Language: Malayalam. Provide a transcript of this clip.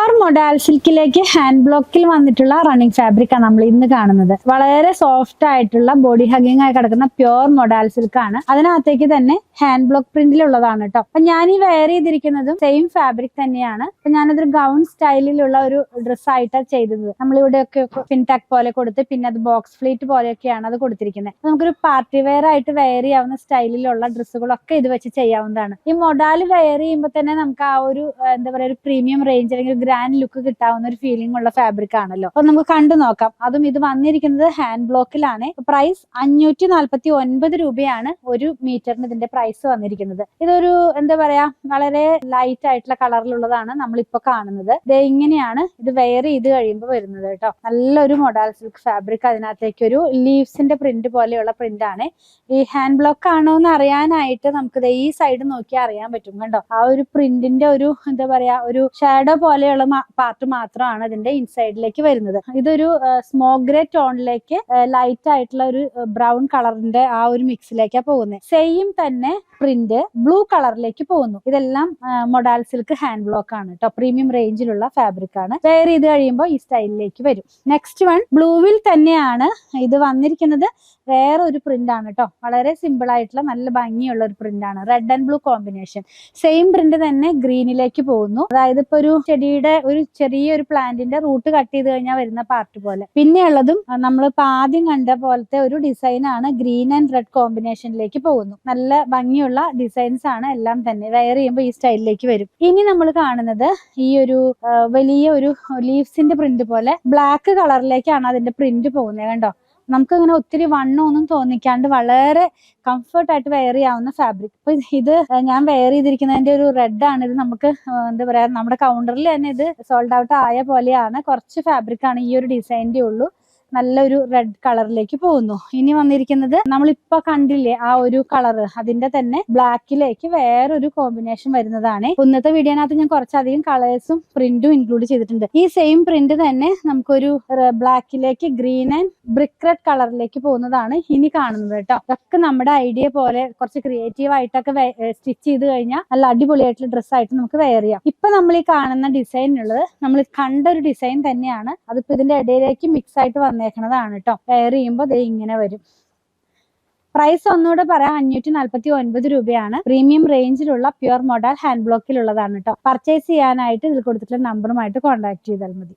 പ്യുർ മൊഡാൽ സിൽക്കിലേക്ക് ഹാൻഡ് ബ്ലോക്കിൽ വന്നിട്ടുള്ള റണ്ണിങ് ഫാബ്രിക് ആണ് നമ്മൾ ഇന്ന് കാണുന്നത്. വളരെ സോഫ്റ്റ് ആയിട്ടുള്ള ബോഡി ഹഗിങ് ആയി കിടക്കുന്ന പ്യുർ മൊഡാൽ സിൽക്ക് ആണ്. അതിനകത്തേക്ക് തന്നെ ഹാൻഡ് ബ്ലോക്ക് പ്രിന്റിലുള്ളതാണ് കേട്ടോ. അപ്പൊ ഞാൻ ഈ വെയർ ചെയ്തിരിക്കുന്നതും സെയിം ഫാബ്രിക് തന്നെയാണ്. അപ്പൊ ഞാനതൊരു ഗൗൺ സ്റ്റൈലിലുള്ള ഒരു ഡ്രസ് ആയിട്ടാണ് ചെയ്തത്. നമ്മളിവിടെയൊക്കെ ഫിൻടാക് പോലെ കൊടുത്ത് പിന്നെ അത് ബോക്സ് ഫ്ലീറ്റ് പോലെയൊക്കെയാണ് അത് കൊടുത്തിരിക്കുന്നത്. നമുക്കൊരു പാർട്ടി വെയർ ആയിട്ട് വെയർ ചെയ്യാവുന്ന സ്റ്റൈലിലുള്ള ഡ്രസ്സുകളൊക്കെ ഇത് വെച്ച് ചെയ്യാവുന്നതാണ്. ഈ മൊഡാൽ വെയർ ചെയ്യുമ്പോൾ തന്നെ നമുക്ക് ആ ഒരു എന്താ പറയുക, ഒരു പ്രീമിയം റേഞ്ച് അല്ലെങ്കിൽ ഗ്രാൻഡ് ലുക്ക് കിട്ടാവുന്ന ഒരു ഫീലിംഗ് ഉള്ള ഫാബ്രിക് ആണല്ലോ. അപ്പൊ നമുക്ക് കണ്ടു നോക്കാം. അതും ഇത് വന്നിരിക്കുന്നത് ഹാൻഡ് ബ്ലോക്കിലാണ്. പ്രൈസ് 549 രൂപയാണ് ഒരു മീറ്ററിന് ഇതിന്റെ പ്രൈസ് വന്നിരിക്കുന്നത്. ഇതൊരു എന്താ പറയാ, വളരെ ലൈറ്റ് ആയിട്ടുള്ള കളറിലുള്ളതാണ് നമ്മളിപ്പോ കാണുന്നത്. ഇങ്ങനെയാണ് ഇത് വെയർ ചെയ്ത് കഴിയുമ്പോൾ വരുന്നത് കേട്ടോ. നല്ലൊരു മൊഡാൽ സിൽക്ക് ഫാബ്രിക്. അതിനകത്തേക്ക് ഒരു ലീവ്സിന്റെ പ്രിന്റ് പോലെയുള്ള പ്രിന്റ് ആണ്. ഈ ഹാൻഡ് ബ്ലോക്ക് ആണോ എന്ന് അറിയാനായിട്ട് നമുക്ക് ഈ സൈഡ് നോക്കിയാൽ അറിയാൻ പറ്റും. കണ്ടോ, ആ ഒരു പ്രിന്റിന്റെ ഒരു എന്താ പറയാ, ഒരു ഷാഡോ പോലെയുള്ള പാർട്ട് മാത്രമാണ് ഇതിന്റെ ഇൻസൈഡിലേക്ക് വരുന്നത്. ഇതൊരു സ്മോക്ക് ഗ്രേ ടോണിലേക്ക് ലൈറ്റ് ആയിട്ടുള്ള ഒരു ബ്രൗൺ കളറിന്റെ ആ ഒരു മിക്സിലേക്കാണ് പോകുന്നത്. സെയിം തന്നെ പ്രിന്റ് ബ്ലൂ കളറിലേക്ക് പോകുന്നു. ഇതെല്ലാം മൊഡാൽ സിൽക്ക് ഹാൻഡ് ബ്ലോക്ക് ആണ് കേട്ടോ. പ്രീമിയം റേഞ്ചിലുള്ള ഫാബ്രിക് ആണ്. വെയർ ചെയ്ത് കഴിയുമ്പോൾ ഈ സ്റ്റൈലിലേക്ക് വരും. നെക്സ്റ്റ് വൺ ബ്ലൂവിൽ തന്നെയാണ് ഇത് വന്നിരിക്കുന്നത്. വേറെ ഒരു പ്രിന്റ് ആണ് കേട്ടോ. വളരെ സിമ്പിൾ ആയിട്ടുള്ള നല്ല ഭംഗിയുള്ള ഒരു പ്രിന്റ് ആണ്. Red and blue combination. Same print തന്നെ ഗ്രീനിലേക്ക് പോകുന്നു. അതായത് ഇപ്പൊ ഒരു ചെടിയുടെ ഒരു ചെറിയൊരു പ്ലാന്റിന്റെ റൂട്ട് കട്ട് ചെയ്ത് കഴിഞ്ഞാൽ വരുന്ന പാർട്ട് പോലെ. പിന്നെയുള്ളതും നമ്മളിപ്പോ ആദ്യം കണ്ട പോലത്തെ ഒരു ഡിസൈൻ ആണ്. ഗ്രീൻ ആൻഡ് റെഡ് കോമ്പിനേഷനിലേക്ക് പോകുന്നു. നല്ല ഭംഗിയുള്ള ഡിസൈൻസ് ആണ് എല്ലാം തന്നെ. വെയർ ചെയ്യുമ്പോൾ ഈ സ്റ്റൈലിലേക്ക് വരും. ഇനി നമ്മൾ കാണുന്നത് ഈ ഒരു വലിയ ഒരു ലീവ്സിന്റെ പ്രിന്റ് പോലെ ബ്ലാക്ക് കളറിലേക്കാണ് അതിന്റെ പ്രിന്റ് പോകുന്നത്. കണ്ടോ, നമുക്കങ്ങനെ ഒത്തിരി വണ്ണമൊന്നും തോന്നിക്കാണ്ട് വളരെ കംഫർട്ട് ആയിട്ട് വെയർ ചെയ്യാവുന്ന ഫാബ്രിക്. ഇപ്പൊ ഇത് ഞാൻ വെയർ ചെയ്തിരിക്കുന്നതിന്റെ ഒരു റെഡ് ആണ്. ഇത് നമുക്ക് എന്താ പറയാ, നമ്മുടെ കൗണ്ടറിൽ തന്നെ ഇത് സോൾഡ് ഔട്ട് ആയ പോലെയാണ്. കുറച്ച് ഫാബ്രിക് ആണ് ഈ ഒരു ഡിസൈനിന്റെ ഉള്ളൂ. നല്ലൊരു റെഡ് കളറിലേക്ക് പോകുന്നു. ഇനി വന്നിരിക്കുന്നത് നമ്മളിപ്പോ കണ്ടില്ലേ ആ ഒരു കളർ, അതിന്റെ തന്നെ ബ്ലാക്കിലേക്ക് വേറൊരു കോമ്പിനേഷൻ വരുന്നതാണ്. ഇന്നത്തെ വീഡിയോനകത്ത് ഞാൻ കുറച്ചധികം കളേഴ്സും പ്രിന്റും ഇൻക്ലൂഡ് ചെയ്തിട്ടുണ്ട്. ഈ സെയിം പ്രിന്റ് തന്നെ നമുക്കൊരു ബ്ലാക്കിലേക്ക് ഗ്രീൻ ആൻഡ് ബ്രിക്ക് റെഡ് കളറിലേക്ക് പോകുന്നതാണ് ഇനി കാണുന്നത് കേട്ടോ. ഇതൊക്കെ നമ്മുടെ ഐഡിയ പോലെ കുറച്ച് ക്രിയേറ്റീവ് ആയിട്ടൊക്കെ സ്റ്റിച്ച് ചെയ്ത് കഴിഞ്ഞാൽ നല്ല അടിപൊളിയായിട്ടുള്ള ഡ്രസ്സായിട്ട് നമുക്ക് വെയർ ചെയ്യാം. ഇപ്പൊ നമ്മൾ ഈ കാണുന്ന ഡിസൈനുള്ളത് നമ്മൾ കണ്ട ഒരു ഡിസൈൻ തന്നെയാണ്. അതിപ്പോ ഇതിന്റെ ഇടയിലേക്ക് മിക്സ് ആയിട്ട് വന്നേക്കുന്നതാണ് കേട്ടോ. വെയർ ചെയ്യുമ്പോൾ ഇങ്ങനെ വരും. പ്രൈസ് ഒന്നുകൂടെ പറയാം, 549 രൂപയാണ്. പ്രീമിയം റേഞ്ചിലുള്ള പ്യുർ മൊഡാൽ ഹാൻഡ് ബ്ലോക്കിലുള്ളതാണ് കേട്ടോ. പർച്ചേസ് ചെയ്യാനായിട്ട് ഇതിൽ കൊടുത്തിട്ടുള്ള നമ്പറുമായിട്ട് കോൺടാക്ട് ചെയ്താൽ മതി.